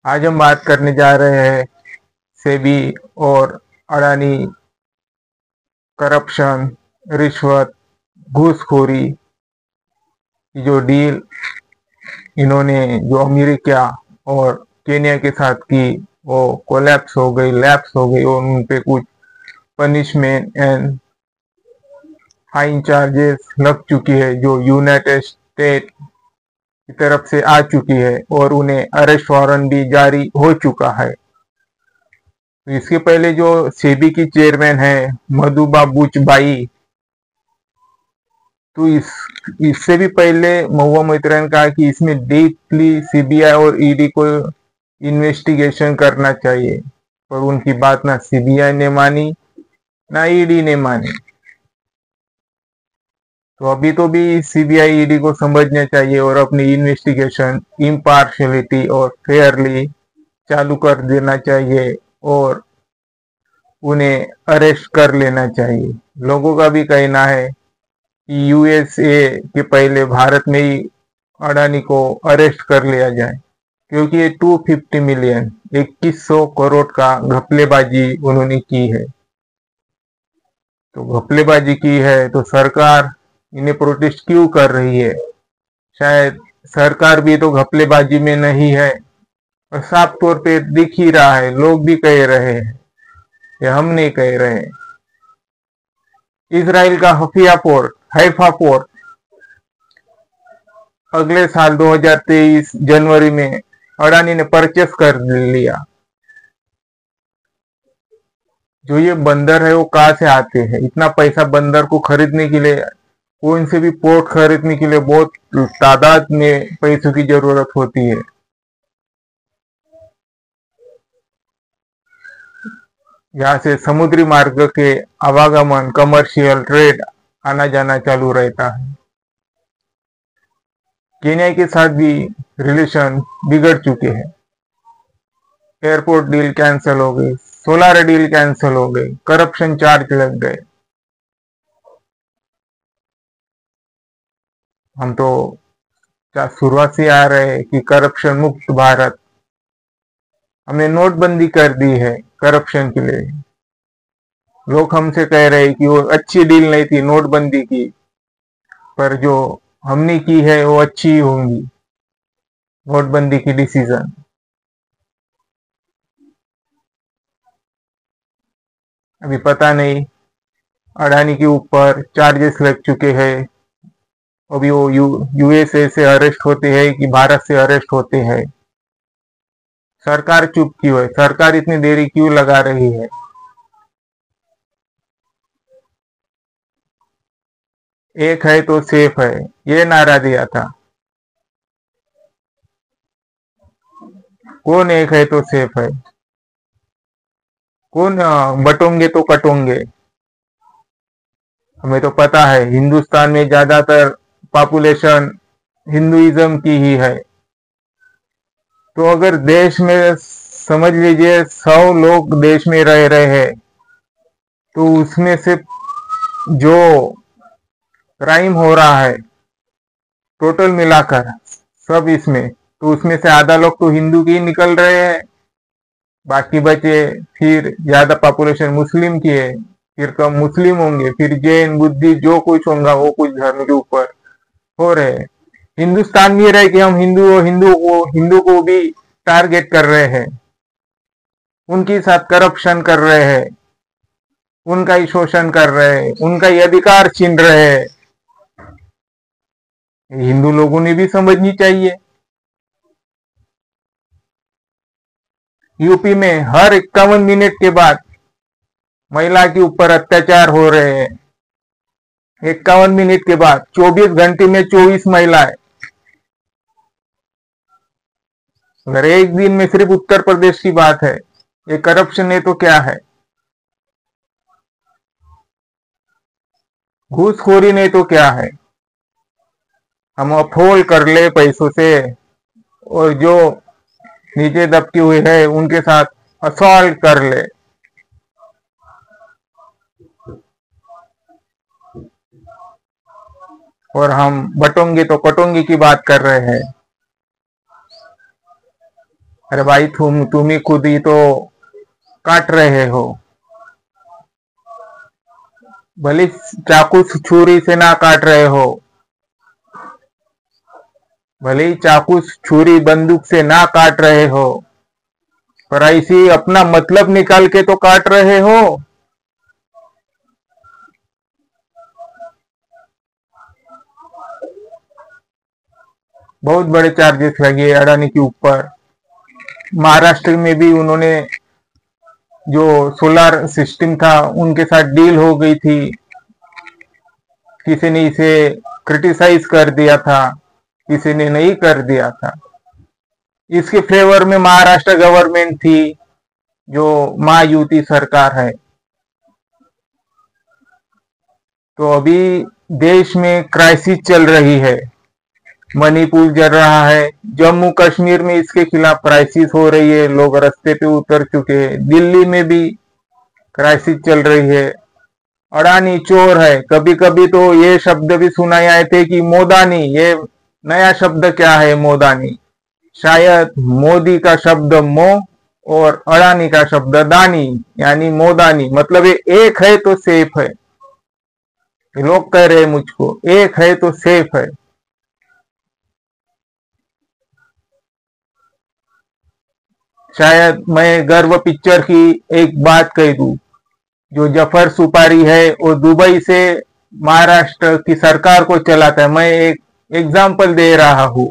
आज हम बात करने जा रहे हैं सेबी और अडानी करप्शन, रिश्वत, घूसखोरी की जो डील इन्होंने जो अमेरिका और केन्या के साथ की वो कोलैप्स हो गई, लैप्स हो गई और उन पे कुछ पनिशमेंट एंड फाइन चार्जेस लग चुकी है जो यूनाइटेड स्टेट की तरफ से आ चुकी है और उन्हें अरेस्ट वारंट भी जारी हो चुका है। तो इसके पहले जो सेबी की चेयरमैन है मधुबा बुचबाई, तो इससे भी पहले महुआ मोइत्रा ने कहा कि इसमें डीपली सीबीआई और ईडी को इन्वेस्टिगेशन करना चाहिए, पर उनकी बात ना सीबीआई ने मानी ना ईडी ने मानी। तो अभी तो भी सीबीआई ईडी को समझना चाहिए और अपनी इन्वेस्टिगेशन इम्पार्शियलिटी और फेयरली चालू कर देना चाहिए और उन्हें अरेस्ट कर लेना चाहिए। लोगों का भी कहना है कि यूएसए के पहले भारत में ही अडानी को अरेस्ट कर लिया जाए, क्योंकि ये 250 मिलियन 2100 करोड़ का घपलेबाजी उन्होंने की है। तो घपलेबाजी की है तो सरकार इन्हें प्रोटेस्ट क्यों कर रही है? शायद सरकार भी तो घपलेबाजी में नहीं है और साफ तौर पे दिख ही रहा है, लोग भी कह रहे हैं, ये हम नहीं कह रहे हैं। इजराइल का हैफा पोर्ट अगले साल 2023 जनवरी में अडानी ने परचेस कर लिया। जो ये बंदर है वो कहाँ से आते हैं? इतना पैसा बंदर को खरीदने के लिए, कोई से भी पोर्ट खरीदने के लिए बहुत तादाद में पैसों की जरूरत होती है। यहाँ से समुद्री मार्ग के आवागमन, कमर्शियल ट्रेड आना जाना चालू रहता है। केन्या के साथ भी रिलेशन बिगड़ चुके हैं। एयरपोर्ट डील कैंसिल हो गई, सोलार डील कैंसिल हो गई, करप्शन चार्ज लग गए। हम तो शुरुआत से आ रहे हैं कि करप्शन मुक्त भारत, हमने नोटबंदी कर दी है करप्शन के लिए। लोग हमसे कह रहे हैं कि वो अच्छी डील नहीं थी नोटबंदी की, पर जो हमने की है वो अच्छी ही होंगी नोटबंदी की डिसीजन। अभी पता नहीं, अडानी के ऊपर चार्जेस लग चुके हैं। अभी वो यूएसए से अरेस्ट होते हैं कि भारत से अरेस्ट होते हैं? सरकार चुप क्यों है? सरकार इतनी देरी क्यों लगा रही है? एक है तो सेफ है, ये नारा दिया था। कौन एक है तो सेफ है? कौन बटोंगे तो कटोंगे? हमें तो पता है हिंदुस्तान में ज्यादातर पॉपुलेशन हिंदुइज्म की ही है। तो अगर देश में समझ लीजिए 100 लोग देश में रह रहे हैं, तो उसमें से जो क्राइम हो रहा है टोटल मिलाकर सब इसमें, तो उसमें से आधा लोग तो हिंदू की निकल रहे हैं, बाकी बचे फिर ज्यादा पॉपुलेशन मुस्लिम की है, फिर कम मुस्लिम होंगे, फिर जैन बुद्धि जो कुछ होगा वो कुछ धर्म के ऊपर हो रहे हैं। हिंदुस्तान में रह के हम हिंदू को भी टारगेट कर रहे हैं, उनके साथ करप्शन कर रहे हैं, उनका ही शोषण कर रहे हैं, उनका ही अधिकार छीन रहे हैं। हिंदू लोगों ने भी समझनी चाहिए। यूपी में हर 51 मिनट के बाद महिला के ऊपर अत्याचार हो रहे हैं। 51 मिनट के बाद 24 घंटे में 24 महिलाएं। अगर एक दिन में सिर्फ उत्तर प्रदेश की बात है, ये करप्शन है तो क्या है? घूसखोरी नहीं तो क्या है? हम अफोल कर ले पैसों से और जो नीचे दबके हुए है उनके साथ असॉल्ट कर ले। और हम बटोंगे तो कटोंगे की बात कर रहे हैं। अरे भाई तुम ही खुद ही तो काट रहे हो। भले चाकू छुरी से ना काट रहे हो, भले ही चाकू छुरी बंदूक से ना काट रहे हो, पर ऐसी अपना मतलब निकाल के तो काट रहे हो। बहुत बड़े चार्जेस लगे अडानी के ऊपर। महाराष्ट्र में भी उन्होंने जो सोलर सिस्टम था उनके साथ डील हो गई थी, किसी ने इसे क्रिटिसाइज कर दिया था, किसी ने नहीं कर दिया था। इसके फेवर में महाराष्ट्र गवर्नमेंट थी, जो महायुति सरकार है। तो अभी देश में क्राइसिस चल रही है, मणिपुर जल रहा है, जम्मू कश्मीर में इसके खिलाफ क्राइसिस हो रही है, लोग रास्ते पे उतर चुके हैं, दिल्ली में भी क्राइसिस चल रही है। अडानी चोर है। कभी कभी तो ये शब्द भी सुनाए आए थे कि मोदानी, ये नया शब्द क्या है मोदानी? शायद मोदी का शब्द मो और अडानी का शब्द दानी, यानी मोदानी। मतलब ये एक है तो सेफ है। लोग कह रहे हैं मुझको, एक है तो सेफ है। शायद मैं गर्व पिक्चर की एक बात कह दूं, जो जफर सुपारी है वो दुबई से महाराष्ट्र की सरकार को चलाता है। मैं एक एग्जाम्पल दे रहा हूं।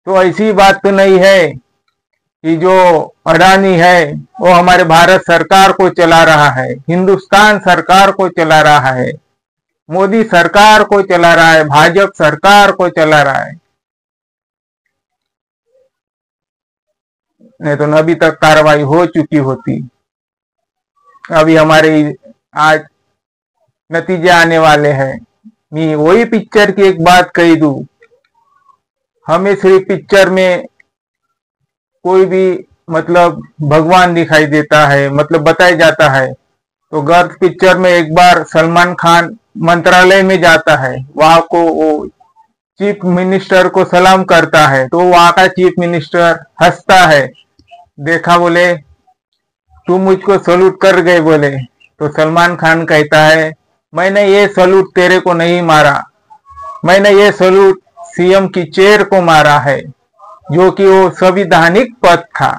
तो ऐसी बात तो नहीं है कि जो अडानी है वो हमारे भारत सरकार को चला रहा है, हिंदुस्तान सरकार को चला रहा है, मोदी सरकार को चला रहा है, भाजपा सरकार को चला रहा है। नहीं तो अभी तक कार्रवाई हो चुकी होती। अभी हमारे आज नतीजे आने वाले हैं। मैं वही पिक्चर की एक बात कह दूं, हमें सिर्फ पिक्चर में कोई भी मतलब भगवान दिखाई देता है, मतलब बताया जाता है। तो गर्व पिक्चर में एक बार सलमान खान मंत्रालय में जाता है, वहां को वो चीफ मिनिस्टर को सलाम करता है, तो वहां का चीफ मिनिस्टर हंसता है। देखा बोले, तुम मुझको सलूट कर गए बोले। तो सलमान खान कहता है, मैंने ये सलूट तेरे को नहीं मारा, मैंने ये सलूट सीएम की चेयर को मारा है, जो कि वो संवैधानिक पद था,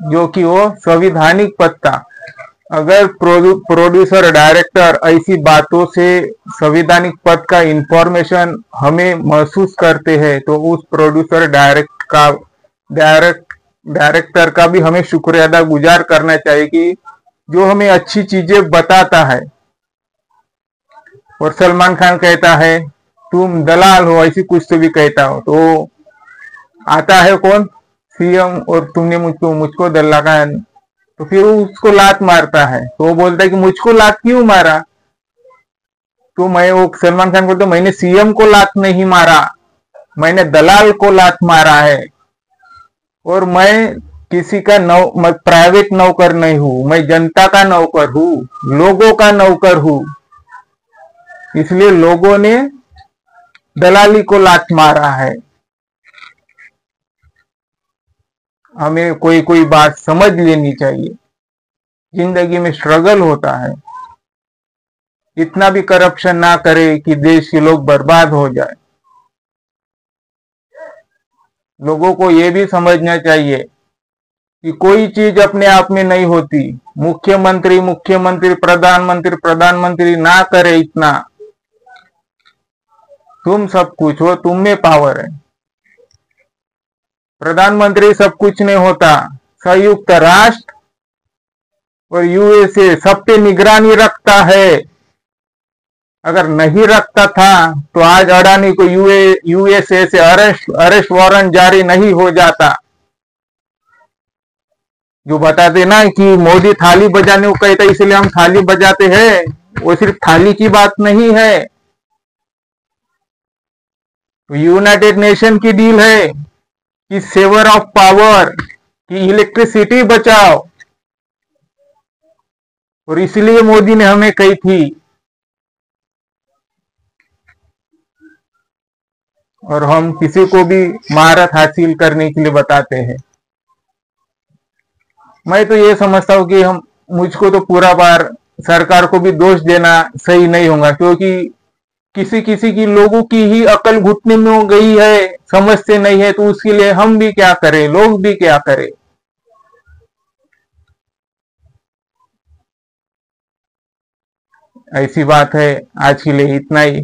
जो कि वो संवैधानिक पद था। अगर प्रोड्यूसर डायरेक्टर ऐसी बातों से संवैधानिक पद का इंफॉर्मेशन हमें महसूस करते हैं, तो उस प्रोड्यूसर डायरेक्टर का भी हमें शुक्रिया अदा गुजार करना चाहिए कि जो हमें अच्छी चीजें बताता है। और सलमान खान कहता है, तुम दलाल हो, ऐसी कुछ तो भी कहता हो। तो आता है कौन? सीएम, और तुमने मुझको दल्ला का, तो फिर उसको लात मारता है। तो वो बोलता है कि मुझको लात क्यों मारा? तो वो सलमान खान बोलता, मैंने सीएम को लात नहीं मारा, मैंने दलाल को लात मारा है। और मैं किसी का प्राइवेट नौकर नहीं हूं, मैं जनता का नौकर हूं, लोगों का नौकर हूं। इसलिए लोगों ने दलाली को लात मारा है। हमें कोई कोई बात समझ लेनी चाहिए। जिंदगी में स्ट्रगल होता है, इतना भी करप्शन ना करे कि देश के लोग बर्बाद हो जाए। लोगों को यह भी समझना चाहिए कि कोई चीज अपने आप में नहीं होती। मुख्यमंत्री, प्रधानमंत्री ना करे इतना। तुम सब कुछ हो, तुम में पावर है। प्रधानमंत्री सब कुछ नहीं होता। संयुक्त राष्ट्र और यूएसए सब पे निगरानी रखता है। अगर नहीं रखता था तो आज अडानी को यूएसए से अरेस्ट वारंट जारी नहीं हो जाता। जो बताते ना कि मोदी थाली बजाने को कहता है इसलिए हम थाली बजाते हैं, वो सिर्फ थाली की बात नहीं है। तो यूनाइटेड नेशन की डील है कि सेवर ऑफ पावर, कि इलेक्ट्रिसिटी बचाओ। और इसलिए मोदी ने हमें कही थी, और हम किसी को भी महारत हासिल करने के लिए बताते हैं। मैं तो ये समझता हूँ कि हम मुझको तो पूरा बार सरकार को भी दोष देना सही नहीं होगा, क्योंकि किसी किसी की लोगों की ही अकल घुटने में हो गई है, समझते नहीं है, तो उसके लिए हम भी क्या करें, लोग भी क्या करें। ऐसी बात है। आज के लिए इतना ही।